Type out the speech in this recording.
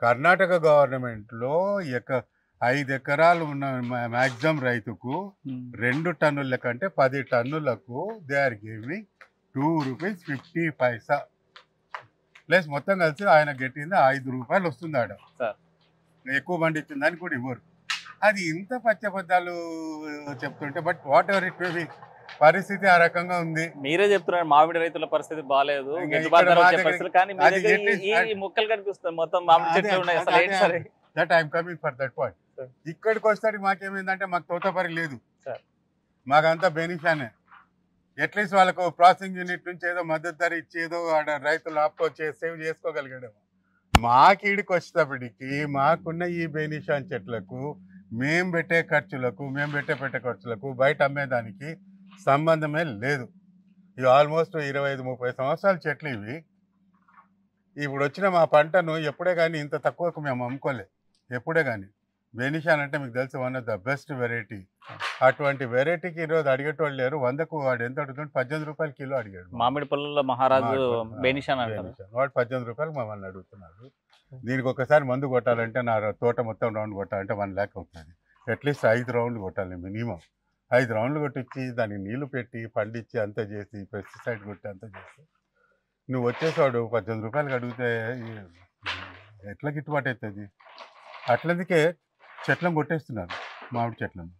కర్ణాటక గవర్నమెంట్లో 5 ఎకరాలు ఉన్న మ్యాక్సిమం రైతుకు 2 టన్నుల కంటే 10 టన్నులకు దే ఆర్ గివింగ్ ₹2.50 ప్లస్ మొత్తం కలిసి ఆయన గెట్టింది ₹5 వస్తుంది ఆడ. ఎక్కువ పండించిన దానికి కూడా ఇవ్వరు. అది ఇంత పచ్చబద్దాలు చెప్తుంటే but what ever it may be పరిస్థితి ఆ రకంగా ఉంది. మీరే చెప్తున్నారు మామిడి రైతుల పరిస్థితి బాగాలేదు, మొక్కలు కనిపిస్తాయి మొత్తం మామిడి చెట్లు ఉన్నాయి. That I'm coming for that point. ఇక్కడికి వస్తే మాకేమైందంటే మాకు తోటపరి లేదు, మాకంతా బెనిఫిషియనే. అట్లీస్ట్ వాళ్ళకు ప్రాసెసింగ్ యూనిట్ నుంచి ఏదో మద్దతు ధర ఇచ్చేదో ఆడ రైతులు ఆప్కో సేవ్ చేసుకోగలిగాడేమో. మాకీడికి వచ్చేటప్పటికి మాకున్న ఈ బెనిషియన్ చెట్లకు మేము పెట్టే ఖర్చులకు బయట అమ్మేదానికి సంబంధమే లేదు. ఇవి ఆల్మోస్ట్ 25-30 సంవత్సరాల చెట్లు ఇవి. ఇప్పుడు వచ్చిన మా పంటను ఎప్పుడే కానీ ఇంత తక్కువకు మేము అమ్ముకోలే. ఎప్పుడే కానీ బెనిషియన్ అంటే మీకు తెలిసి one of the best variety. అటువంటి వెరైటీకి ఈరోజు అడిగేటోళ్ళు లేరు. 100కు వాడు ఎంత అడుగుతుంటే ₹18 కిలో అడిగాడు. మామిడి పళ్ళలో మహారాజు బెనిషియన్ వాడు ₹18 మమ్మల్ని అడుగుతున్నాడు. దీనికి ఒకసారి మందు కొట్టాలంటే నా తోట మొత్తం రౌండ్ కొట్టాలంటే 1 lakh అవుతుంది. అట్లీస్ట్ 5 రౌండ్లు కొట్టాలి మినిమం. 5 రౌండ్లు కొట్టించి దానికి నీళ్లు పెట్టి పండించి అంతా చేసి పెస్టిసైడ్ కొట్టి అంతా చేసి నువ్వు వచ్చేసాడు ₹18 అడిగితే ఎట్లా గిట్టుబాటు అవుతుంది? అట్లందుకే చెట్లను కొట్టేస్తున్నారు, మామిడి చెట్లను.